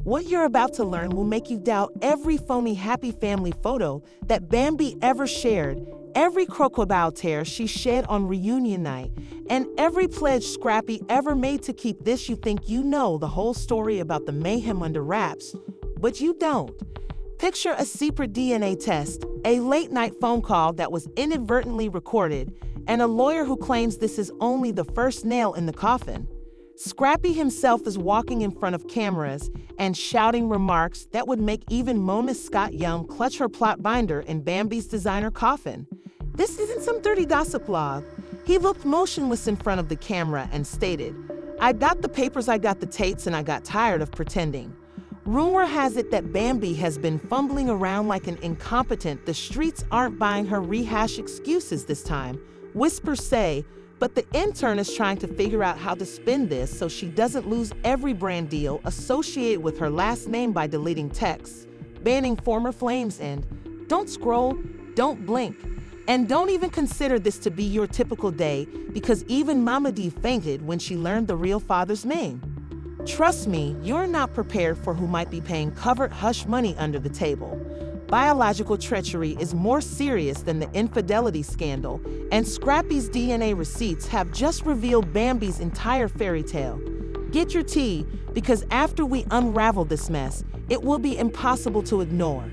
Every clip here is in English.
What you're about to learn will make you doubt every phony happy family photo that Bambi ever shared, every crocodile tear she shed on reunion night, and every pledge Scrappy ever made to keep this. You think you know the whole story about the mayhem under wraps, but you don't. Picture a secret DNA test, a late-night phone call that was inadvertently recorded, and a lawyer who claims this is only the first nail in the coffin. Scrappy himself is walking in front of cameras and shouting remarks that would make even Mona Scott Young clutch her plot binder in Bambi's designer coffin. This isn't some dirty gossip log. He looked motionless in front of the camera and stated, "I got the papers, I got the tapes, and I got tired of pretending." Rumor has it that Bambi has been fumbling around like an incompetent. The streets aren't buying her rehash excuses this time, whispers say, but the intern is trying to figure out how to spin this so she doesn't lose every brand deal associated with her last name by deleting texts, banning former flames, and don't scroll, don't blink, and don't even consider this to be your typical day because even Mama D fainted when she learned the real father's name. Trust me, you're not prepared for who might be paying covert hush money under the table. Biological treachery is more serious than the infidelity scandal, and Scrappy's DNA receipts have just revealed Bambi's entire fairy tale. Get your tea, because after we unravel this mess, it will be impossible to ignore.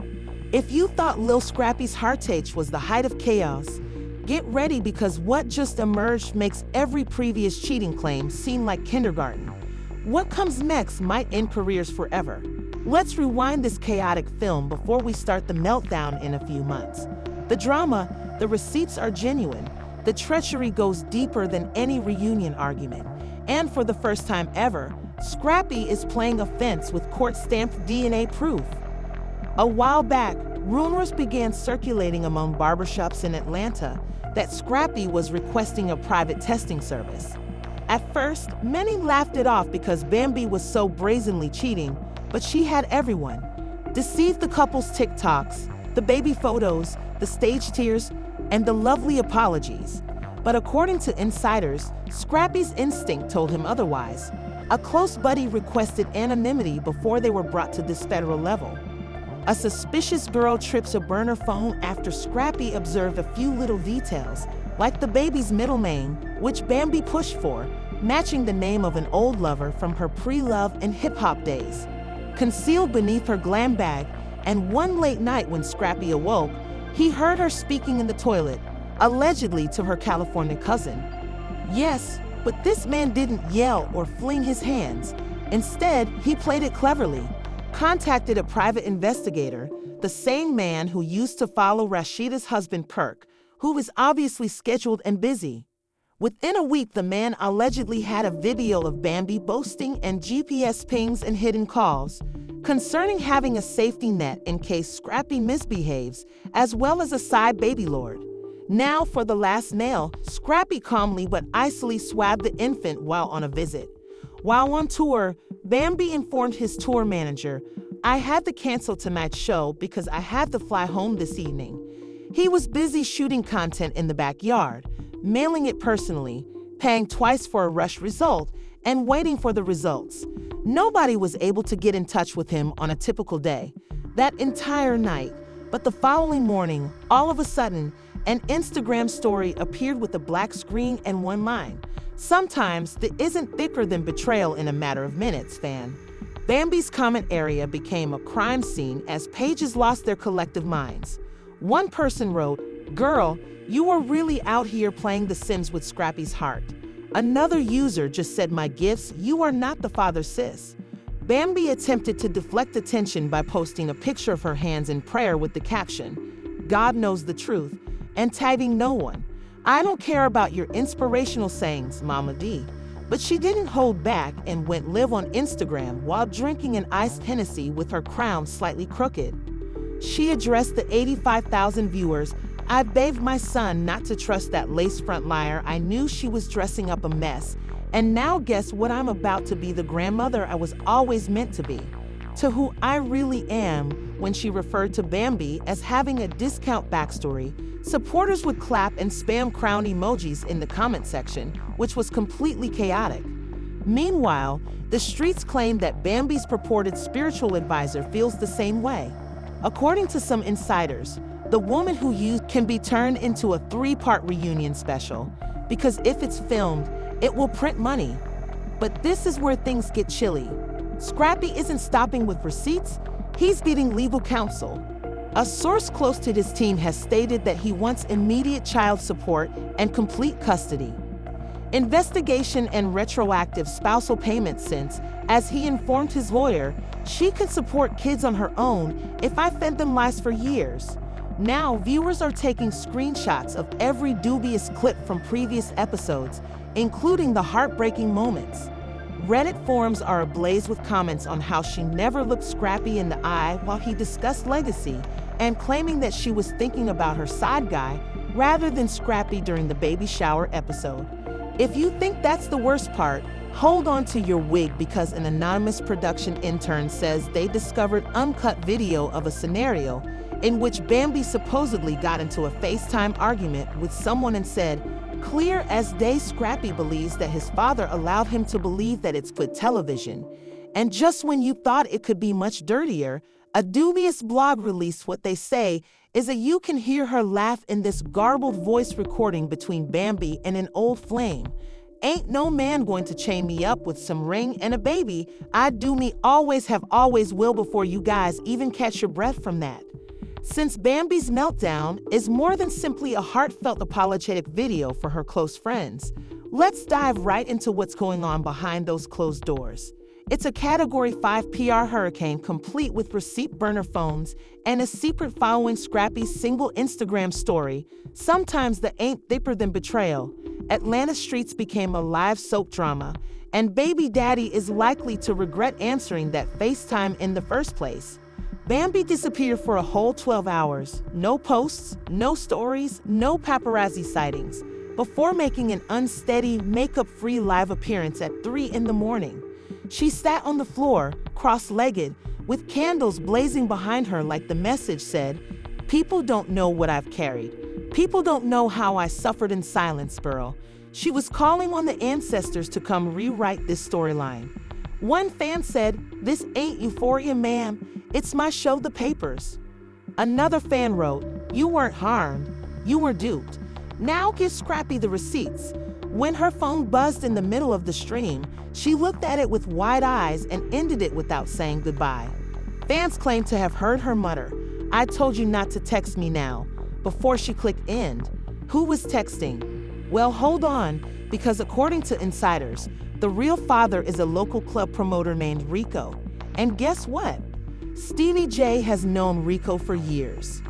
If you thought Lil Scrappy's heartache was the height of chaos, get ready because what just emerged makes every previous cheating claim seem like kindergarten. What comes next might end careers forever. Let's rewind this chaotic film before we start the meltdown in a few months. The drama, the receipts are genuine. The treachery goes deeper than any reunion argument. And for the first time ever, Scrappy is playing offense with court-stamped DNA proof. A while back, rumors began circulating among barbershops in Atlanta that Scrappy was requesting a private testing service. At first, many laughed it off because Bambi was so brazenly cheating, but she had everyone. Deceived the couple's TikToks, the baby photos, the stage tears, and the lovely apologies. But according to insiders, Scrappy's instinct told him otherwise. A close buddy requested anonymity before they were brought to this federal level. A suspicious girl trips a burner phone after Scrappy observed a few little details, like the baby's middle name, which Bambi pushed for, matching the name of an old lover from her pre-love and hip-hop days. Concealed beneath her glam bag, and one late night when Scrappy awoke, he heard her speaking in the toilet, allegedly to her California cousin. Yes, but this man didn't yell or fling his hands. Instead, he played it cleverly. Contacted a private investigator, the same man who used to follow Rashida's husband Perk, who was obviously scheduled and busy. Within a week, the man allegedly had a video of Bambi boasting and GPS pings and hidden calls concerning having a safety net in case Scrappy misbehaves, as well as a side baby lord. Now for the last nail, Scrappy calmly but icily swabbed the infant while on a visit. While on tour, Bambi informed his tour manager, "I had to cancel tonight's show because I had to fly home this evening." He was busy shooting content in the backyard, mailing it personally, paying twice for a rush result, and waiting for the results. Nobody was able to get in touch with him on a typical day, that entire night. But the following morning, all of a sudden, an Instagram story appeared with a black screen and one line. Sometimes that isn't thicker than betrayal in a matter of minutes, fan. Bambi's comment area became a crime scene as pages lost their collective minds. One person wrote, "Girl, you were really out here playing The Sims with Scrappy's heart." Another user just said, "My gifts, you are not the father, sis." Bambi attempted to deflect attention by posting a picture of her hands in prayer with the caption, "God knows the truth," and tagging no one. "I don't care about your inspirational sayings, Mama D." But she didn't hold back and went live on Instagram while drinking an iced Hennessy with her crown slightly crooked. She addressed the 85,000 viewers, "I begged my son not to trust that lace front liar. I knew she was dressing up a mess. And now guess what? I'm about to be the grandmother I was always meant to be. To who I really am." When she referred to Bambi as having a discount backstory, supporters would clap and spam crown emojis in the comment section, which was completely chaotic. Meanwhile, the streets claim that Bambi's purported spiritual advisor feels the same way. According to some insiders, the woman who used can be turned into a 3-part reunion special, because if it's filmed, it will print money. But this is where things get chilly. Scrappy isn't stopping with receipts, he's getting legal counsel. A source close to his team has stated that he wants immediate child support and complete custody, investigation and retroactive spousal payments since, as he informed his lawyer, she could support kids on her own if I fed them lies for years. Now, viewers are taking screenshots of every dubious clip from previous episodes, including the heartbreaking moments. Reddit forums are ablaze with comments on how she never looked Scrappy in the eye while he discussed legacy, and claiming that she was thinking about her side guy rather than Scrappy during the baby shower episode. If you think that's the worst part, hold on to your wig, because an anonymous production intern says they discovered uncut video of a scenario in which Bambi supposedly got into a FaceTime argument with someone and said, "Clear as day, Scrappy believes that his father allowed him to believe that it's good television." And just when you thought it could be much dirtier, a dubious blog released what they say is that you can hear her laugh in this garbled voice recording between Bambi and an old flame. "Ain't no man going to chain me up with some ring and a baby. I do me always have always will before you guys even catch your breath from that." Since Bambi's meltdown is more than simply a heartfelt apologetic video for her close friends, let's dive right into what's going on behind those closed doors. It's a Category 5 PR hurricane complete with receipt burner phones and a secret following Scrappy's single Instagram story. Sometimes the ain't deeper than betrayal. Atlanta streets became a live soap drama, and baby daddy is likely to regret answering that FaceTime in the first place. Bambi disappeared for a whole 12 hours. No posts, no stories, no paparazzi sightings, before making an unsteady, makeup-free live appearance at 3 in the morning. She sat on the floor, cross-legged, with candles blazing behind her like the message said, "People don't know what I've carried. People don't know how I suffered in silence, girl." She was calling on the ancestors to come rewrite this storyline. One fan said, "This ain't Euphoria, ma'am. It's my show, The Papers." Another fan wrote, "You weren't harmed. You were duped. Now give Scrappy the receipts." When her phone buzzed in the middle of the stream, she looked at it with wide eyes and ended it without saying goodbye. Fans claim to have heard her mutter, "I told you not to text me now," before she clicked end. Who was texting? Well, hold on, because according to insiders, the real father is a local club promoter named Rico. And guess what? Stevie J has known Rico for years.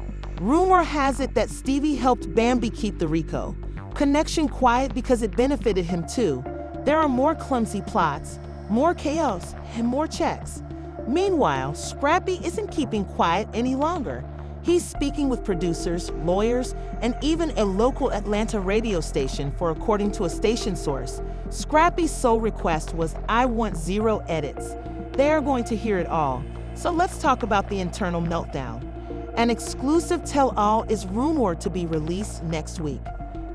Rumor has it that Stevie helped Bambi keep the Rico connection quiet because it benefited him too. There are more clumsy plots, more chaos, and more checks. Meanwhile, Scrappy isn't keeping quiet any longer. He's speaking with producers, lawyers, and even a local Atlanta radio station for, according to a station source, Scrappy's sole request was, "I want 0 edits." They are going to hear it all. So let's talk about the internal meltdown. An exclusive tell-all is rumored to be released next week.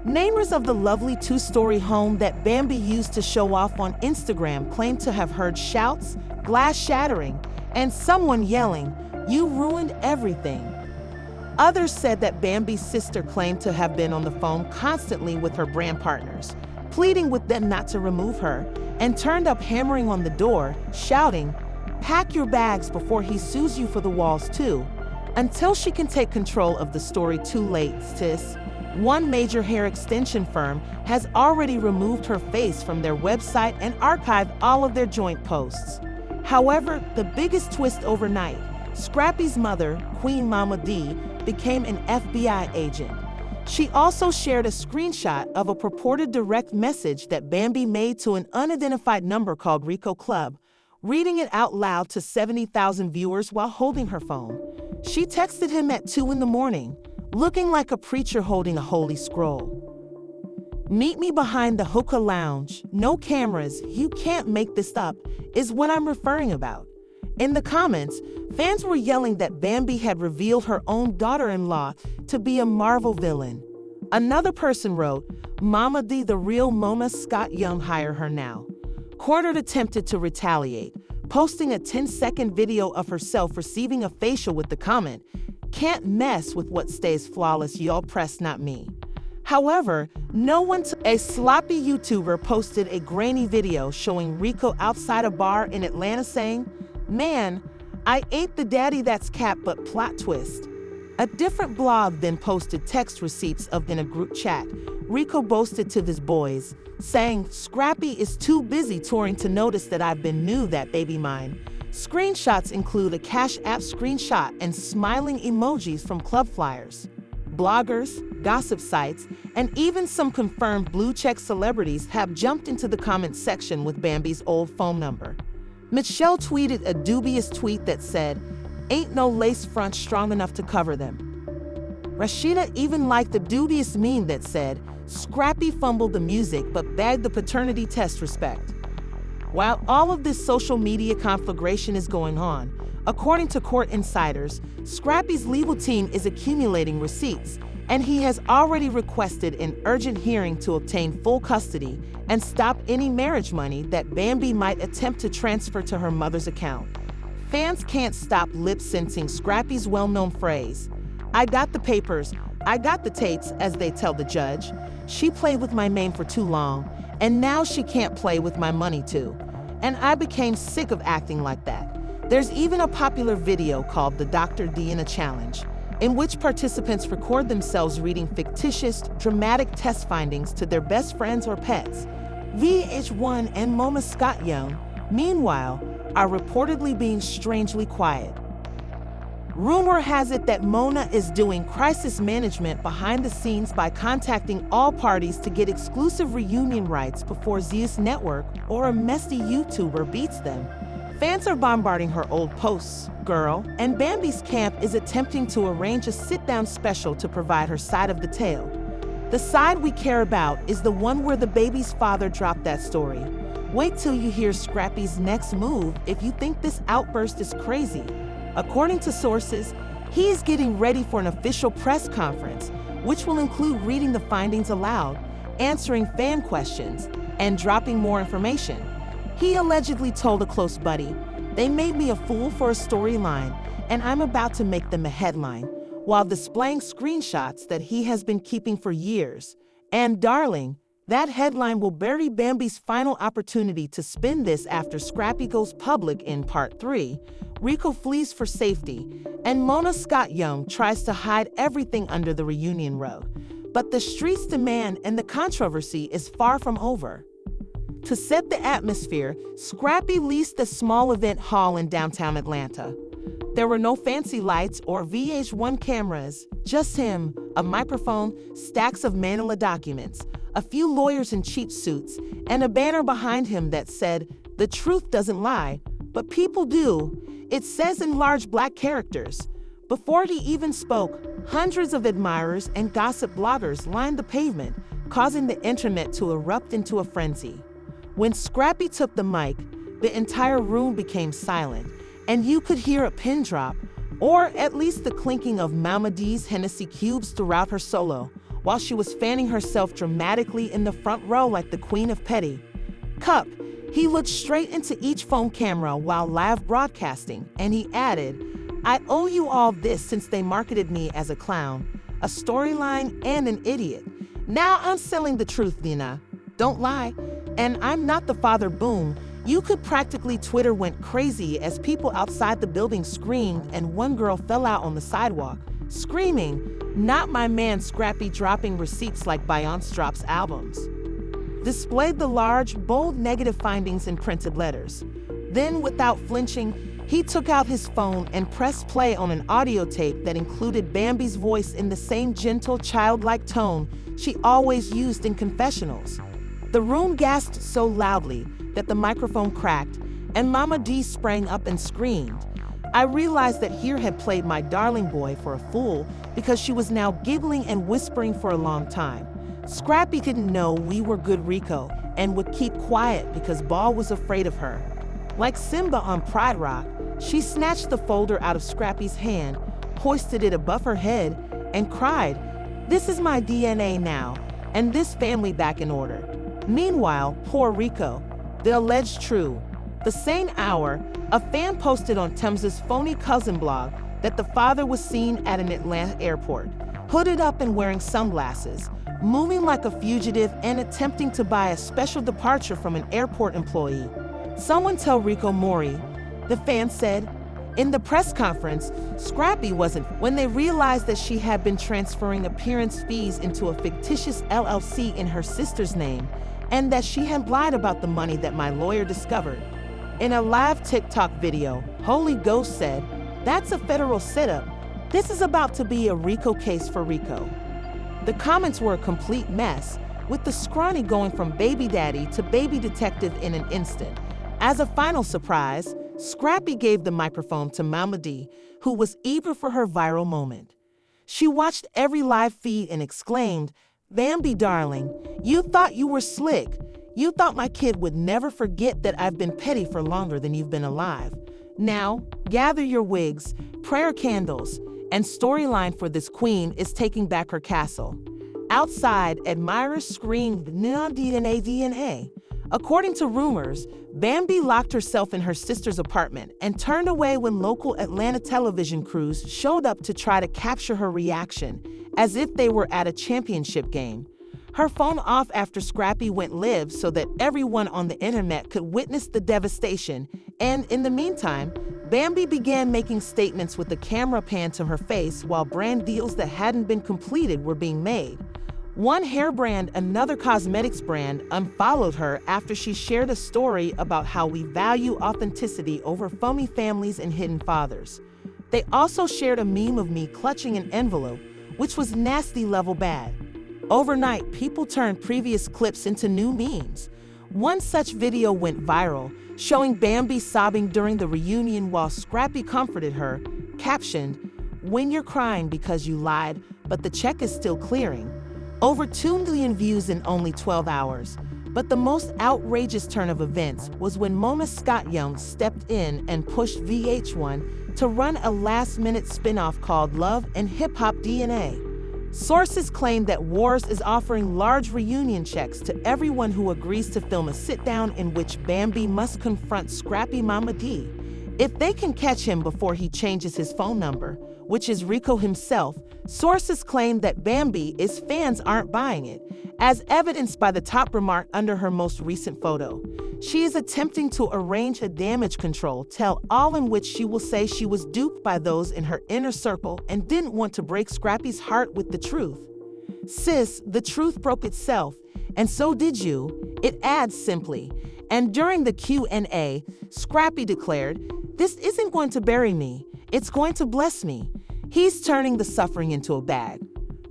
Neighbors of the lovely 2-story home that Bambi used to show off on Instagram claim to have heard shouts, glass shattering, and someone yelling, "You ruined everything." Others said that Bambi's sister claimed to have been on the phone constantly with her brand partners, pleading with them not to remove her, and turned up hammering on the door, shouting, "Pack your bags before he sues you for the walls too." Until she can take control of the story, too late, sis. One major hair extension firm has already removed her face from their website and archived all of their joint posts. However, the biggest twist overnight, Scrappy's mother, Queen Mama D, became an FBI agent. She also shared a screenshot of a purported direct message that Bambi made to an unidentified number called Rico Club, reading it out loud to 70,000 viewers while holding her phone. She texted him at 2 in the morning, looking like a preacher holding a holy scroll. "Meet me behind the hookah lounge. No cameras. You can't make this up," is what I'm referring about. In the comments, fans were yelling that Bambi had revealed her own daughter-in-law to be a Marvel villain. Another person wrote, "Mama D, the real Mona Scott Young, hire her now." Court attempted to retaliate, posting a 10-second video of herself receiving a facial with the comment, "Can't mess with what stays flawless, y'all press not me." However, a sloppy YouTuber posted a grainy video showing Rico outside a bar in Atlanta saying, "Man, I ain't the daddy that's cap, but plot twist." A different blog then posted text receipts in a group chat. Rico boasted to his boys, saying, "Scrappy is too busy touring to notice that I've been new, that baby mine." Screenshots include a Cash App screenshot and smiling emojis from club flyers. Bloggers, gossip sites, and even some confirmed blue-check celebrities have jumped into the comments section with Bambi's old phone number. Michelle tweeted a dubious tweet that said, "Ain't no lace front strong enough to cover them." Rashida even liked the dubious meme that said, "Scrappy fumbled the music but bagged the paternity test respect." While all of this social media conflagration is going on, according to court insiders, Scrappy's legal team is accumulating receipts, and he has already requested an urgent hearing to obtain full custody and stop any marriage money that Bambi might attempt to transfer to her mother's account. Fans can't stop lip-syncing Scrappy's well-known phrase, "I got the papers, I got the tapes," as they tell the judge. "She played with my name for too long, and now she can't play with my money too. And I became sick of acting like that." There's even a popular video called the Dr. Deanna Challenge, in which participants record themselves reading fictitious, dramatic test findings to their best friends or pets. VH1 and Mona Scott Young, meanwhile, are reportedly being strangely quiet. Rumor has it that Mona is doing crisis management behind the scenes by contacting all parties to get exclusive reunion rights before Zeus Network or a messy YouTuber beats them. Fans are bombarding her old posts, girl, and Bambi's camp is attempting to arrange a sit-down special to provide her side of the tale. The side we care about is the one where the baby's father dropped that story. Wait till you hear Scrappy's next move if you think this outburst is crazy. According to sources, he's getting ready for an official press conference, which will include reading the findings aloud, answering fan questions, and dropping more information. He allegedly told a close buddy, "They made me a fool for a storyline, and I'm about to make them a headline," while displaying screenshots that he has been keeping for years. And darling, that headline will bury Bambi's final opportunity to spin this after Scrappy goes public in Part 3. Rico flees for safety, and Mona Scott Young tries to hide everything under the reunion rug. But the streets demand, and the controversy is far from over. To set the atmosphere, Scrappy leased a small event hall in downtown Atlanta. There were no fancy lights or VH1 cameras, just him, a microphone, stacks of manila documents, a few lawyers in cheap suits, and a banner behind him that said, "The truth doesn't lie, but people do." It says in large black characters. Before he even spoke, hundreds of admirers and gossip bloggers lined the pavement, causing the internet to erupt into a frenzy. When Scrappy took the mic, the entire room became silent, and you could hear a pin drop, or at least the clinking of Mama D's Hennessy cubes throughout her solo, while she was fanning herself dramatically in the front row like the Queen of Petty. Cup, he looked straight into each phone camera while live broadcasting, and he added, "I owe you all this since they marketed me as a clown, a storyline, and an idiot. Now I'm selling the truth, Nina. Don't lie. And I'm not the father, boom." You could practically Twitter went crazy as people outside the building screamed, and one girl fell out on the sidewalk, screaming, "Not my man Scrappy," dropping receipts like Beyonce drops albums. Displayed the large, bold negative findings in printed letters. Then, without flinching, he took out his phone and pressed play on an audio tape that included Bambi's voice in the same gentle, childlike tone she always used in confessionals. The room gasped so loudly that the microphone cracked, and Mama D sprang up and screamed. I realized that here had played my darling boy for a fool because she was now giggling and whispering for a long time. Scrappy didn't know we were good Rico and would keep quiet because Ball was afraid of her. Like Simba on Pride Rock, she snatched the folder out of Scrappy's hand, hoisted it above her head, and cried, "This is my DNA now, and this family back in order." Meanwhile, poor Rico, The alleged true. The same hour, a fan posted on Thames' phony cousin blog that the father was seen at an Atlanta airport, hooded up and wearing sunglasses, moving like a fugitive and attempting to buy a special departure from an airport employee. Someone tell Rico Mori, the fan said. In the press conference, Scrappy wasn't when they realized that she had been transferring appearance fees into a fictitious LLC in her sister's name and that she had lied about the money that my lawyer discovered. In a live TikTok video, Holy Ghost said, "That's a federal setup. This is about to be a RICO case for Rico." The comments were a complete mess, with the scrawny going from baby daddy to baby detective in an instant. As a final surprise, Scrappy gave the microphone to Mama D, who was eager for her viral moment. She watched every live feed and exclaimed, "Bambi, darling, you thought you were slick. You thought my kid would never forget that I've been petty for longer than you've been alive. Now, gather your wigs, prayer candles, and storyline for this queen is taking back her castle." Outside, admirers screamed, "DNA, DNA." According to rumors, Bambi locked herself in her sister's apartment and turned away when local Atlanta television crews showed up to try to capture her reaction, as if they were at a championship game. Her phone off after Scrappy went live so that everyone on the internet could witness the devastation, and in the meantime, Bambi began making statements with the camera pan to her face while brand deals that hadn't been completed were being made. One hair brand, another cosmetics brand, unfollowed her after she shared a story about how we value authenticity over phony families and hidden fathers. They also shared a meme of me clutching an envelope, which was nasty level bad. Overnight, people turned previous clips into new memes. One such video went viral, showing Bambi sobbing during the reunion while Scrappy comforted her, captioned, "When you're crying because you lied, but the check is still clearing." Over 2 million views in only 12 hours. But the most outrageous turn of events was when Mona Scott Young stepped in and pushed VH1 to run a last-minute spin-off called Love and Hip Hop DNA. Sources claim that Wars is offering large reunion checks to everyone who agrees to film a sit-down in which Bambi must confront Scrappy Mama D. If they can catch him before he changes his phone number, which is Rico himself, sources claim that Bambi's fans aren't buying it, as evidenced by the top remark under her most recent photo. She is attempting to arrange a damage control tell-all in which she will say she was duped by those in her inner circle and didn't want to break Scrappy's heart with the truth. "Sis, the truth broke itself, and so did you," it adds simply. And during the Q&A, Scrappy declared, "This isn't going to bury me, it's going to bless me." He's turning the suffering into a bag.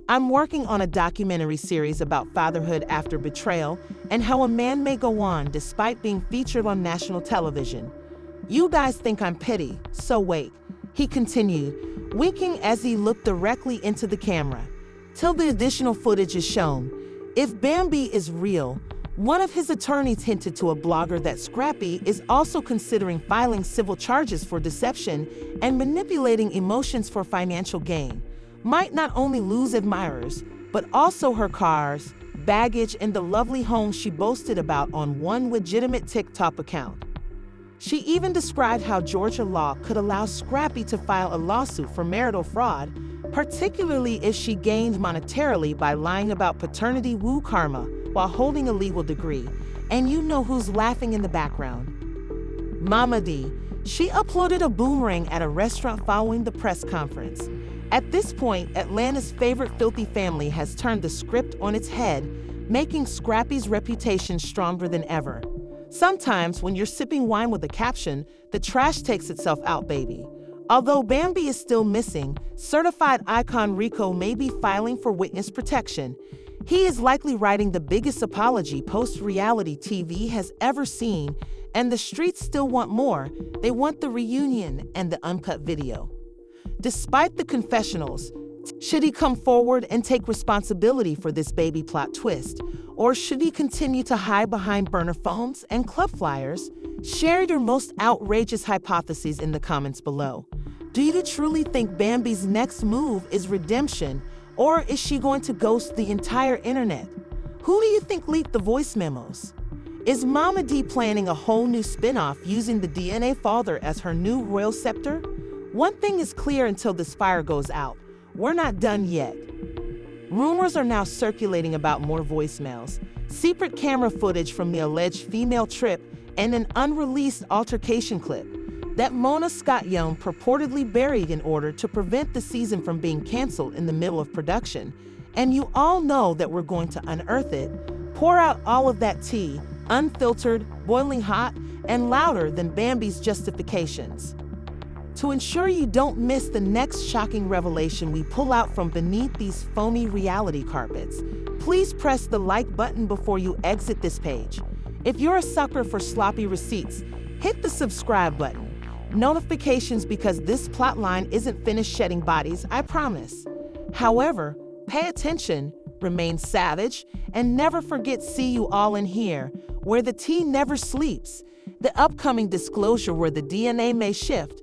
"I'm working on a documentary series about fatherhood after betrayal and how a man may go on despite being featured on national television. You guys think I'm petty, so wait," he continued, winking as he looked directly into the camera. Till the additional footage is shown. If Bambi is real, one of his attorneys hinted to a blogger that Scrappy is also considering filing civil charges for deception and manipulating emotions for financial gain. Might not only lose admirers, but also her cars, baggage, and the lovely home she boasted about on one legitimate TikTok account. She even described how Georgia law could allow Scrappy to file a lawsuit for marital fraud, particularly if she gained monetarily by lying about paternity woo karma while holding a legal degree. And you know who's laughing in the background? Mama D. She uploaded a boomerang at a restaurant following the press conference. At this point, Atlanta's favorite filthy family has turned the script on its head, making Scrappy's reputation stronger than ever. Sometimes when you're sipping wine with a caption, the trash takes itself out, baby. Although Bambi is still missing, certified icon Rico may be filing for witness protection. He is likely writing the biggest apology post-reality TV has ever seen, and the streets still want more. They want the reunion and the uncut video. Despite the confessionals, should he come forward and take responsibility for this baby plot twist? Or should he continue to hide behind burner phones and club flyers? Share your most outrageous hypotheses in the comments below. Do you truly think Bambi's next move is redemption, or is she going to ghost the entire internet? Who do you think leaked the voice memos? Is Mama D planning a whole new spin-off using the DNA father as her new royal scepter? One thing is clear until this fire goes out. We're not done yet. Rumors are now circulating about more voicemails, secret camera footage from the alleged female trip, and an unreleased altercation clip that Mona Scott Young purportedly buried in order to prevent the season from being canceled in the middle of production. And you all know that we're going to unearth it, pour out all of that tea, unfiltered, boiling hot, and louder than Bambi's justifications. To ensure you don't miss the next shocking revelation we pull out from beneath these foamy reality carpets, please press the like button before you exit this page. If you're a sucker for sloppy receipts, hit the subscribe button. Notifications, because this plotline isn't finished shedding bodies, I promise. However, pay attention, remain savage, and never forget see you all in here, where the tea never sleeps. The upcoming disclosure where the DNA may shift,